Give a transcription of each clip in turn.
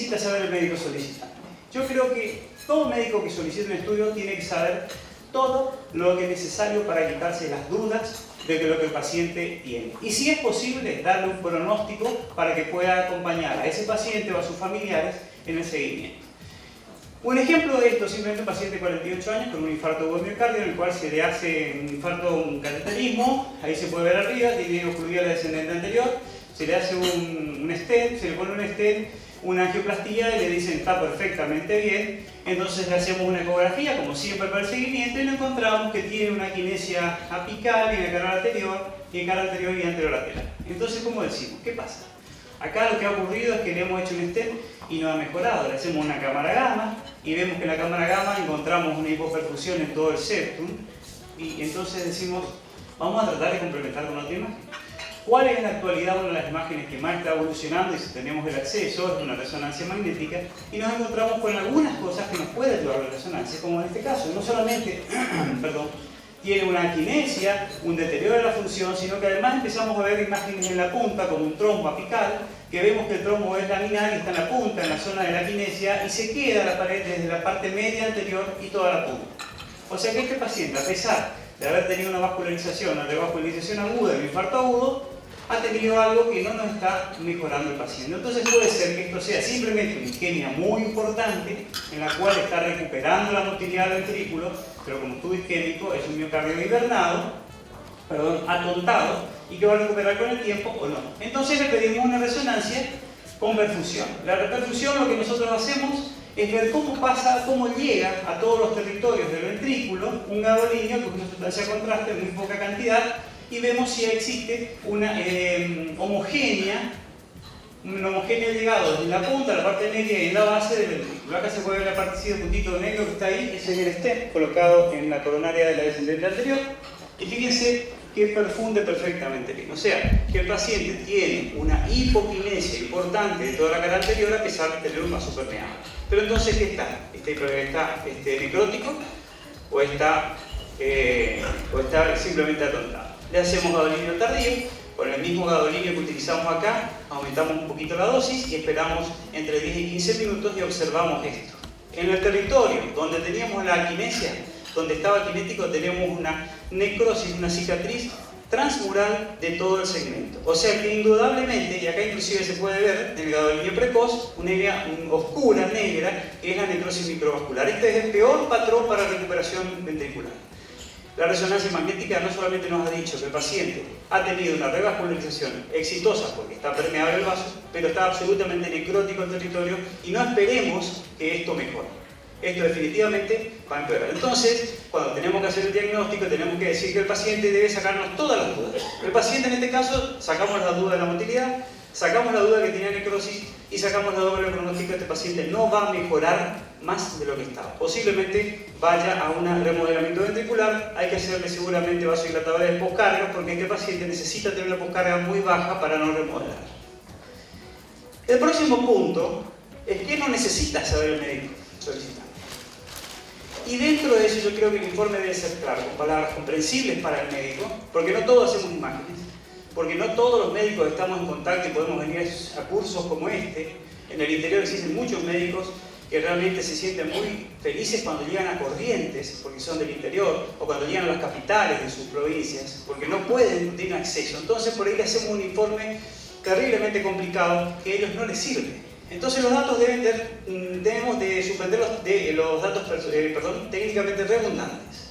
necesita saber el médico solicitante? Yo creo que todo médico que solicite un estudio tiene que saber todo lo que es necesario para quitarse las dudas de lo que el paciente tiene. Y si es posible, darle un pronóstico para que pueda acompañar a ese paciente o a sus familiares en el seguimiento. Un ejemplo de esto, simplemente un paciente de 48 años con un infarto de miocardio en el cual se le hace un infarto, un cateterismo, ahí se puede ver arriba, tiene ocluida la descendente anterior, se le hace un stent, se le pone un stent, una angioplastía y le dicen está perfectamente bien, entonces le hacemos una ecografía, como siempre para el seguimiento, y lo encontramos que tiene una quinesia apical en la cara anterior y anterolateral. Entonces, ¿cómo decimos? ¿Qué pasa? Acá lo que ha ocurrido es que le hemos hecho un stent y no ha mejorado. Le hacemos una cámara gamma y vemos que en la cámara gamma encontramos una hipoperfusión en todo el septum y entonces decimos, vamos a tratar de complementar con otra imagen. ¿Cuál es en la actualidad una de las imágenes que más está evolucionando y si tenemos el acceso? Es una resonancia magnética y nos encontramos con algunas cosas que nos puede ayudar la resonancia, como en este caso, no solamente tiene una quinesia, un deterioro de la función, sino que además empezamos a ver imágenes en la punta como un trombo apical, que vemos que el trombo es laminar y está en la punta, en la zona de la quinesia, y se queda la pared desde la parte media anterior y toda la punta. O sea que este paciente, a pesar de haber tenido una vascularización aguda y un infarto agudo, ha tenido algo que no nos está mejorando el paciente. Entonces puede ser que esto sea simplemente una isquemia muy importante en la cual está recuperando la motilidad del ventrículo, pero como estudio isquémico es un miocardio hibernado, atontado, y que va a recuperar con el tiempo o no. Entonces le pedimos una resonancia con perfusión. La reperfusión, lo que nosotros hacemos es ver cómo pasa, cómo llega a todos los territorios del ventrículo un gadolinio, que es una sustancia de contraste en muy poca cantidad, y vemos si existe una homogénea llegado desde la punta, la parte media y en la base del ventrículo. Acá se puede ver la partecita, el puntito negro que está ahí, ese es el stent colocado en la coronaria de la descendente anterior. Y fíjense que perfunde perfectamente bien. O sea, que el paciente tiene una hipoquinesia importante de toda la cara anterior a pesar de tener un vaso permeable. Pero entonces, ¿qué está? ¿Está necrótico o está simplemente atontado? Le hacemos gadolinio tardío, con el mismo gadolinio que utilizamos acá, aumentamos un poquito la dosis y esperamos entre 10 y 15 minutos y observamos esto. En el territorio donde teníamos la quinesia, donde estaba kinético, tenemos una necrosis, una cicatriz transmural de todo el segmento. O sea que indudablemente, y acá inclusive se puede ver en el gadolinio precoz, una área oscura, negra, que es la necrosis microvascular. Este es el peor patrón para recuperación ventricular. La resonancia magnética no solamente nos ha dicho que el paciente ha tenido una revascularización exitosa porque está permeable el vaso, pero está absolutamente necrótico el territorio y no esperemos que esto mejore. Esto definitivamente va a empeorar. Entonces, cuando tenemos que hacer el diagnóstico, tenemos que decir que el paciente debe sacarnos todas las dudas. El paciente en este caso, sacamos la duda de la motilidad, sacamos la duda que tenía necrosis y sacamos la duda del pronóstico. Este paciente no va a mejorar más de lo que estaba. Posiblemente vaya a un remodelamiento ventricular, hay que hacerle seguramente vasodilatadores de poscarga porque este paciente necesita tener una poscarga muy baja para no remodelar. El próximo punto es que no necesita saber el médico solicitante. Y dentro de eso yo creo que el informe debe ser claro, con palabras comprensibles para el médico, porque no todos hacemos imágenes, porque no todos los médicos estamos en contacto y podemos venir a cursos como este. En el interior existen muchos médicos que realmente se sienten muy felices cuando llegan a Corrientes, porque son del interior, o cuando llegan a las capitales de sus provincias, porque no pueden tener acceso. Entonces por ahí le hacemos un informe terriblemente complicado que a ellos no les sirve. Entonces los datos debemos de suspenderlos de los datos técnicamente redundantes.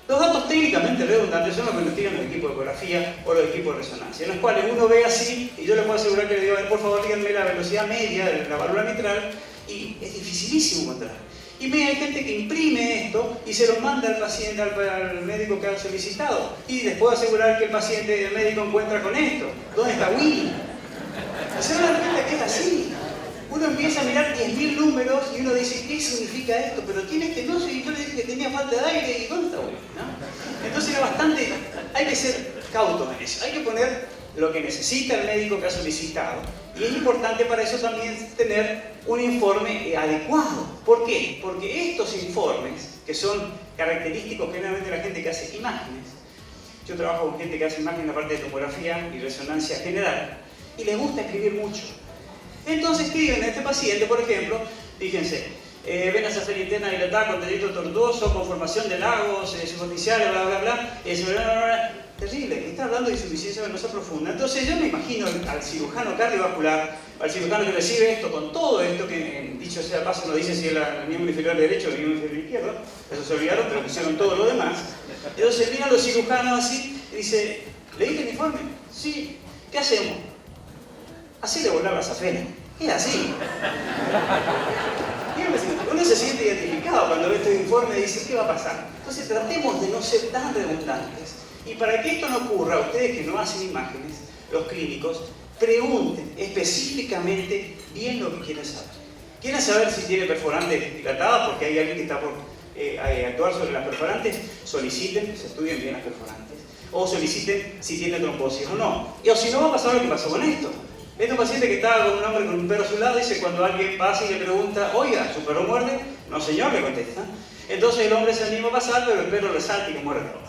Los datos técnicamente redundantes son los que nos tiran los equipos de ecografía o los equipos de resonancia, en los cuales uno ve así, y yo le puedo asegurar que le digo, a ver, por favor díganme la velocidad media de la válvula mitral, y es dificilísimo encontrar. Y hay gente que imprime esto y se lo manda al paciente, al médico que ha solicitado, y les puedo asegurar que el médico encuentra con esto. ¿Dónde está Winnie? Se dan cuenta que es así. Uno empieza a mirar 10.000 números y uno dice, ¿qué significa esto? Pero tiene que no sé, y yo le dije que tenía falta de aire y ¿dónde está Winnie? ¿No? Entonces era bastante, hay que ser cautos en eso, hay que poner lo que necesita el médico que ha solicitado y es importante para eso también tener un informe adecuado. ¿Por qué? Porque estos informes, que son característicos generalmente de la gente que hace imágenes, yo trabajo con gente que hace imágenes en la parte de tomografía y resonancia general, y les gusta escribir mucho. Entonces escriben a este paciente, por ejemplo, fíjense, venas interna dilatada con delito tortuoso, con formación de lagos superficiales, bla, bla, bla, terrible, está hablando de insuficiencia venosa profunda. Entonces yo me imagino al cirujano cardiovascular, al cirujano que recibe esto, con todo esto, que dicho sea paso no dice si es el miembro inferior derecho o el miembro inferior izquierdo, eso se olvidaron, pero pusieron todo lo demás. Entonces miran los cirujanos así y dice, ¿leíste el informe? Sí. ¿Qué hacemos? Hacerle volar la safena. Es así. Uno se siente identificado cuando ve este informe y dice, ¿qué va a pasar? Entonces tratemos de no ser tan redundantes. Y para que esto no ocurra, ustedes que no hacen imágenes, los clínicos, pregunten específicamente bien lo que quieren saber. ¿Quieren saber si tiene perforantes dilatadas? Porque hay alguien que está por actuar sobre las perforantes. Soliciten, se estudien bien las perforantes. O soliciten si tiene trombosis o no. O si no, va a pasar lo que pasó con esto. Este paciente que estaba con un hombre con un perro a su lado, dice, cuando alguien pasa y le pregunta, oiga, ¿su perro muerde? No, señor, le contesta. Entonces el hombre se anima a pasar, pero el perro le salta y le muerde todo.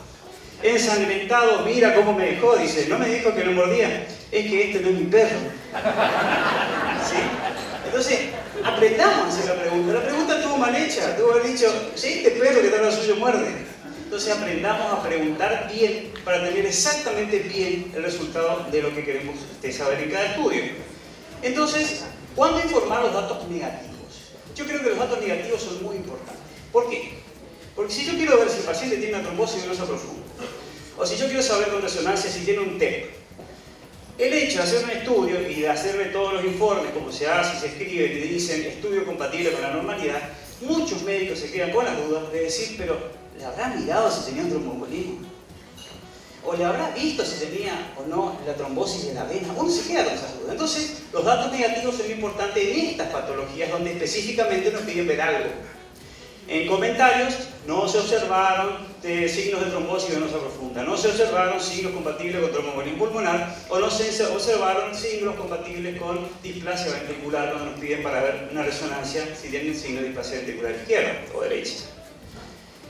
Ensangrentado, mira cómo me dejó, dice, no me dijo que no mordía, es que este no es mi perro. ¿Sí? Entonces, aprendamos a hacer la pregunta. La pregunta estuvo mal hecha, tuvo haber dicho, ¿sí? Este perro que está al suyo muerde. Entonces aprendamos a preguntar bien para tener exactamente bien el resultado de lo que queremos saber en cada estudio. Entonces, ¿cuándo informar los datos negativos? Yo creo que los datos negativos son muy importantes. ¿Por qué? Porque si yo quiero ver si el paciente tiene una trombosis venosa profunda, o si yo quiero saber con resonancia si tiene un TEP, el hecho de hacer un estudio y de hacerle todos los informes, como se hace, se escribe, y dicen estudio compatible con la normalidad, muchos médicos se quedan con las dudas de decir, pero ¿le habrá mirado si tenía un tromboembolismo? ¿O le habrá visto si tenía o no la trombosis de la vena? Uno se queda con esas dudas. Entonces, los datos negativos son importantes en estas patologías donde específicamente nos piden ver algo. En comentarios, no se observaron signos de trombosis venosa profunda, no se observaron signos compatibles con tromboembolismo pulmonar, o no se observaron signos compatibles con displasia ventricular, cuando nos piden para ver una resonancia si tienen signos de displasia ventricular izquierda o derecha.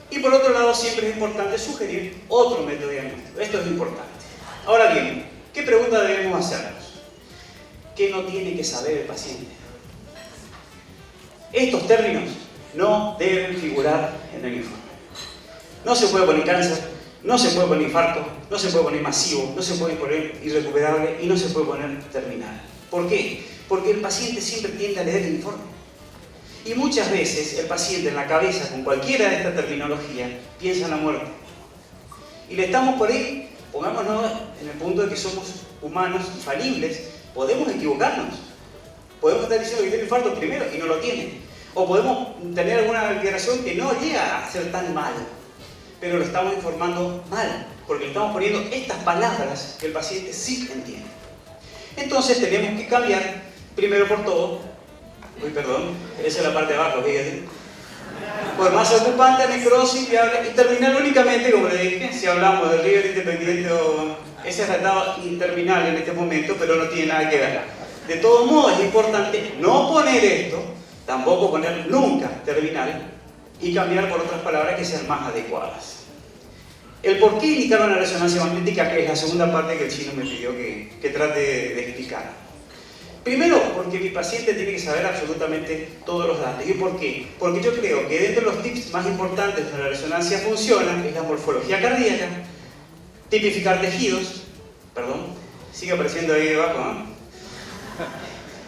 Y por otro lado, siempre es importante sugerir otro método diagnóstico. Esto es importante. Ahora bien, ¿qué pregunta debemos hacernos? ¿Qué no tiene que saber el paciente? Estos términos no deben figurar en el informe. No se puede poner cáncer, no se puede poner infarto, no se puede poner masivo, no se puede poner irrecuperable y no se puede poner terminal. ¿Por qué? Porque el paciente siempre tiende a leer el informe. Y muchas veces el paciente en la cabeza, con cualquiera de esta terminología, piensa en la muerte. Y le estamos por ahí, pongámonos en el punto de que somos humanos infalibles, podemos equivocarnos. Podemos estar diciendo que tiene infarto primero y no lo tiene. O podemos tener alguna alteración que no llega a ser tan mal, pero lo estamos informando mal, porque le estamos poniendo estas palabras que el paciente sí entiende. Entonces tenemos que cambiar, primero por todo, esa es la parte de abajo, fíjate. Por masa ocupante, necrosis, y terminal únicamente, como le dije, si hablamos del River Independiente, ese es la etapa interminal en este momento, pero no tiene nada que ver. De todos modos, es importante no poner esto, tampoco poner nunca terminal, y cambiar por otras palabras que sean más adecuadas. El por qué indicar una resonancia magnética, que es la segunda parte que el chino me pidió que trate de explicar. Primero, porque mi paciente tiene que saber absolutamente todos los datos. ¿Y por qué? Porque yo creo que dentro de los tips más importantes de la resonancia funcional es la morfología cardíaca, tipificar tejidos, sigue apareciendo ahí debajo, ¿no?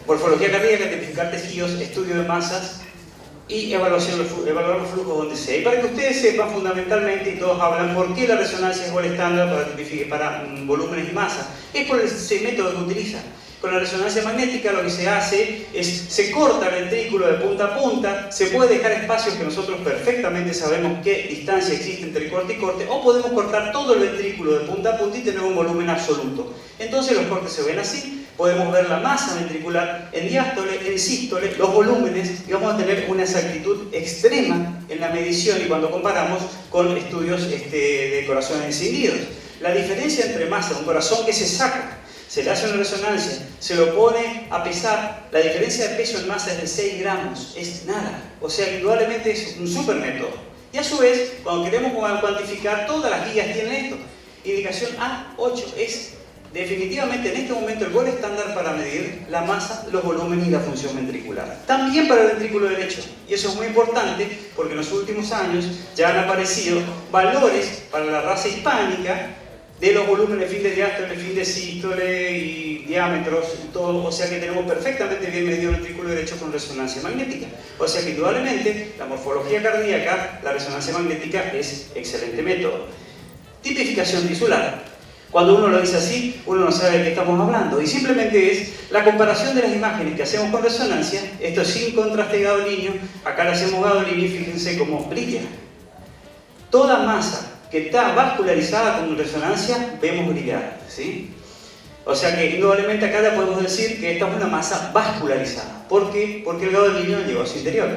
Morfología cardíaca, tipificar tejidos, estudio de masas y evaluar los flujos donde sea. Y para que ustedes sepan fundamentalmente, y todos hablan, por qué la resonancia es igual estándar para volúmenes y masas. Es por ese método que utilizan. Con la resonancia magnética lo que se hace es, se corta el ventrículo de punta a punta, se puede dejar espacios que nosotros perfectamente sabemos qué distancia existe entre corte y corte, o podemos cortar todo el ventrículo de punta a punta y tener un volumen absoluto. Entonces los cortes se ven así, podemos ver la masa ventricular en diástole, en sístole, los volúmenes, y vamos a tener una exactitud extrema en la medición y cuando comparamos con estudios de corazones encendidos. La diferencia entre masa de un corazón que se saca, se le hace una resonancia, se lo pone a pesar, la diferencia de peso en masa es de 6 gramos, es nada. O sea, indudablemente es un super método. Y a su vez, cuando queremos cuantificar, todas las guías tienen esto. Indicación A8 es definitivamente en este momento el gol estándar para medir la masa, los volúmenes y la función ventricular. También para el ventrículo derecho. Y eso es muy importante porque en los últimos años ya han aparecido valores para la raza hispánica de los volúmenes fin de diástole, fin de sístole y diámetros, y todo. O sea que tenemos perfectamente bien medido el ventrículo derecho con resonancia magnética. O sea que indudablemente la morfología cardíaca, la resonancia magnética es excelente método. Tipificación tisular. Cuando uno lo dice así, uno no sabe de qué estamos hablando. Y simplemente es la comparación de las imágenes que hacemos con resonancia. Esto es sin contraste gadolinio. Acá le hacemos gadolinio y fíjense cómo brilla. Toda masa que está vascularizada con resonancia, vemos brillar, ¿sí? O sea que indudablemente acá ya podemos decir que esta es una masa vascularizada. ¿Por qué? Porque el gadolinio llegó a su interior.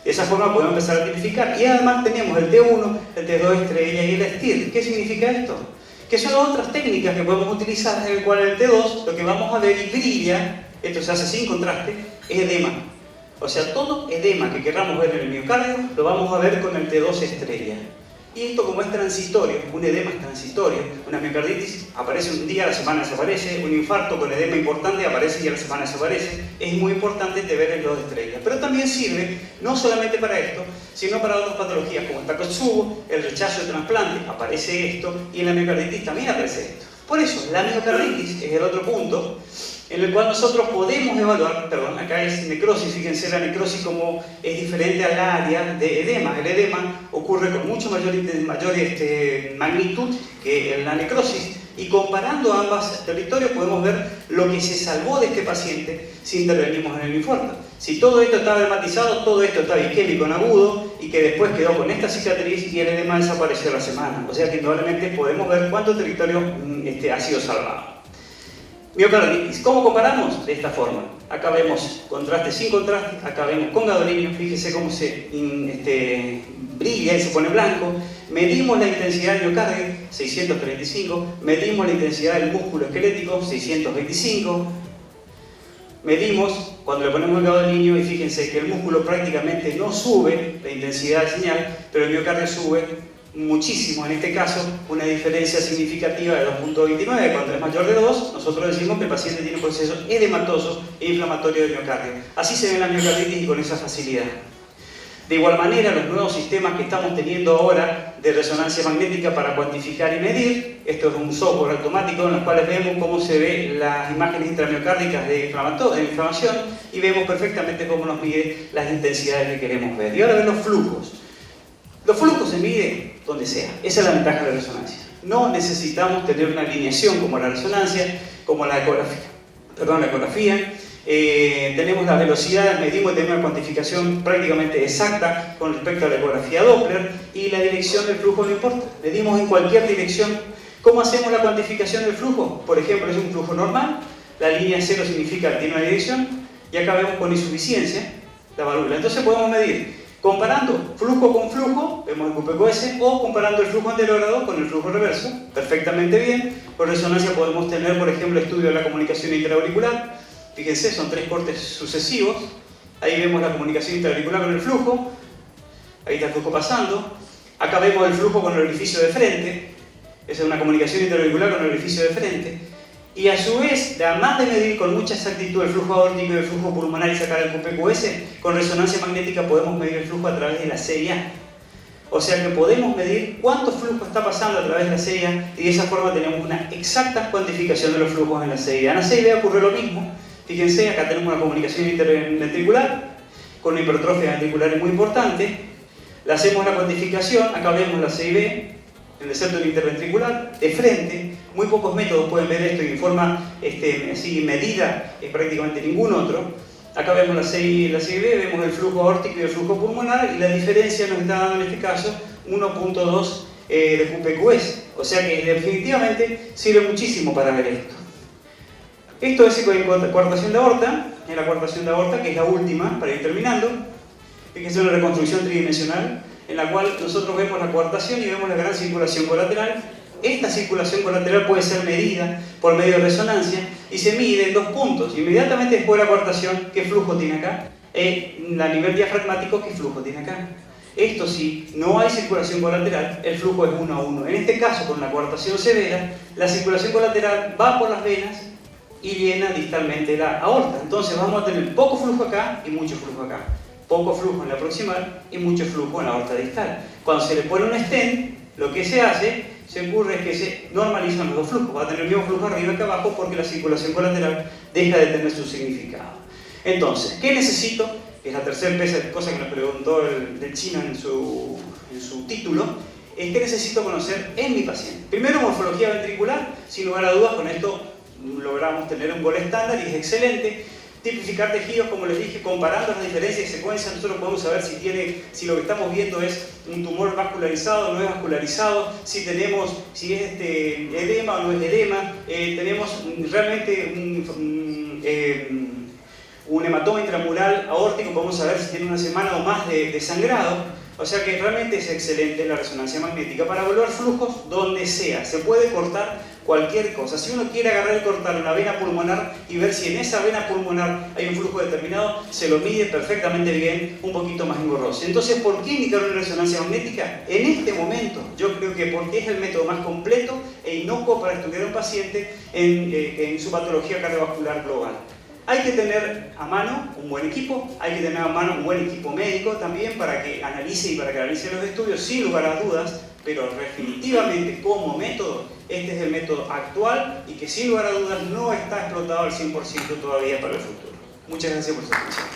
De esa forma podemos empezar a tipificar. Y además tenemos el T1, el T2 estrella y el STIR. ¿Qué significa esto? Que son otras técnicas que podemos utilizar en el cual el T2, lo que vamos a ver y brilla, esto se hace sin contraste, es edema. O sea, todo edema que queramos ver en el miocardio, lo vamos a ver con el T2 estrella. Y esto, como es transitorio, un edema es transitorio, una miocarditis aparece un día, a la semana desaparece, un infarto con edema importante aparece y a la semana desaparece. Es muy importante de ver el T2 estrella. Pero también sirve no solamente para esto, sino para otras patologías como el Takotsubo, el rechazo de trasplante, aparece esto, y en la miocarditis también aparece esto. Por eso, la miocarditis es el otro punto en el cual nosotros podemos evaluar, perdón, acá es necrosis, fíjense la necrosis como es diferente al área de edema. El edema ocurre con mucho mayor magnitud que la necrosis, y comparando ambos territorios podemos ver lo que se salvó de este paciente si intervenimos en el infarto. Si todo esto está dermatizado, todo esto está isquémico en agudo y que después quedó con esta cicatriz y el edema desapareció a la semana. O sea que indudablemente podemos ver cuánto territorio ha sido salvado. Miocarditis. ¿Cómo comparamos? De esta forma. Acá vemos contraste sin contraste, acá vemos con gadolinio, fíjese cómo se brilla y se pone blanco. Medimos la intensidad del miocardio, 635. Medimos la intensidad del músculo esquelético, 625. Medimos cuando le ponemos el gadolinio y fíjense que el músculo prácticamente no sube la intensidad de señal, pero el miocardio sube muchísimo. En este caso, una diferencia significativa de 2.29. Cuando es mayor de 2, nosotros decimos que el paciente tiene un proceso edematoso e inflamatorio del miocardio. Así se ve la miocarditis y con esa facilidad. De igual manera, los nuevos sistemas que estamos teniendo ahora de resonancia magnética para cuantificar y medir, esto es un software automático en los cuales vemos cómo se ven las imágenes intramiocárdicas de inflamación y vemos perfectamente cómo nos mide las intensidades que queremos ver. Y ahora ven los flujos. Los flujos se miden donde sea. Esa es la ventaja de la resonancia. No necesitamos tener una alineación como la resonancia, como la ecografía. Tenemos la velocidad, medimos, tenemos una cuantificación prácticamente exacta con respecto a la ecografía Doppler, y la dirección del flujo no importa. Medimos en cualquier dirección. ¿Cómo hacemos la cuantificación del flujo? Por ejemplo, es un flujo normal. La línea 0 significa que tiene una dirección. Y acá vemos con insuficiencia la válvula. Entonces podemos medir comparando flujo con flujo, vemos el QPQS, o comparando el flujo anterogrado con el flujo reverso, perfectamente bien. Por resonancia podemos tener, por ejemplo, estudio de la comunicación intraauricular. Fíjense, son 3 cortes sucesivos. Ahí vemos la comunicación intraauricular con el flujo. Ahí está el flujo pasando. Acá vemos el flujo con el orificio de frente. Esa es una comunicación intraauricular con el orificio de frente. Y a su vez, además de medir con mucha exactitud el flujo aórtico y el flujo pulmonar y sacar el QPQS, con resonancia magnética podemos medir el flujo a través de la CIA. O sea que podemos medir cuánto flujo está pasando a través de la CIA, y de esa forma tenemos una exacta cuantificación de los flujos en la CIA. En la CIA ocurre lo mismo. Fíjense, acá tenemos una comunicación interventricular con una hipertrofia ventricular muy importante. Le hacemos la cuantificación, acá vemos la CIB, el deserto interventricular, de frente. Muy pocos métodos pueden ver esto y en forma así medida, prácticamente ningún otro. Acá vemos la CIB, vemos el flujo aórtico y el flujo pulmonar, y la diferencia nos está dando en este caso 1.2 de QPQS. O sea que definitivamente sirve muchísimo para ver esto. Esto es coartación de aorta, es la coartación de aorta, que es la última para ir terminando. Fíjense, una reconstrucción tridimensional en la cual nosotros vemos la coartación y vemos la gran circulación colateral. Esta circulación colateral puede ser medida por medio de resonancia y se mide en 2 puntos. Inmediatamente después de la coartación, ¿qué flujo tiene acá? A nivel diafragmático, ¿qué flujo tiene acá? Esto sí, no hay circulación colateral, el flujo es 1 a 1. En este caso, con la coartación severa, la circulación colateral va por las venas y llena distalmente la aorta. Entonces vamos a tener poco flujo acá y mucho flujo acá. Poco flujo en la proximal y mucho flujo en la aorta distal. Cuando se le pone un stent, lo que se ocurre es que se normalizan los dos flujos. Va a tener el mismo flujo arriba que abajo porque la circulación colateral deja de tener su significado. Entonces, ¿qué necesito? Es la tercera cosa que nos preguntó el chino en su título. ¿Qué necesito conocer en mi paciente? Primero, morfología ventricular. Sin lugar a dudas, con esto logramos tener un gol estándar y es excelente. Tipificar tejidos, como les dije, comparando las diferencias de secuencia, nosotros podemos saber si lo que estamos viendo es un tumor vascularizado o no es vascularizado, si es edema o no es edema, tenemos realmente un hematoma intramural aórtico, podemos saber si tiene una semana o más de sangrado. O sea que realmente es excelente la resonancia magnética para evaluar flujos donde sea. Se puede cortar cualquier cosa. Si uno quiere agarrar y cortar una vena pulmonar y ver si en esa vena pulmonar hay un flujo determinado, se lo mide perfectamente bien, un poquito más engorroso. Entonces, ¿por qué indicar una resonancia magnética? En este momento, yo creo que porque es el método más completo e inocuo para estudiar a un paciente en su patología cardiovascular global. Hay que tener a mano un buen equipo, hay que tener a mano un buen equipo médico también para que analice los estudios sin lugar a dudas, pero definitivamente como método, este es el método actual y que sin lugar a dudas no está explotado al 100% todavía para el futuro. Muchas gracias por su atención.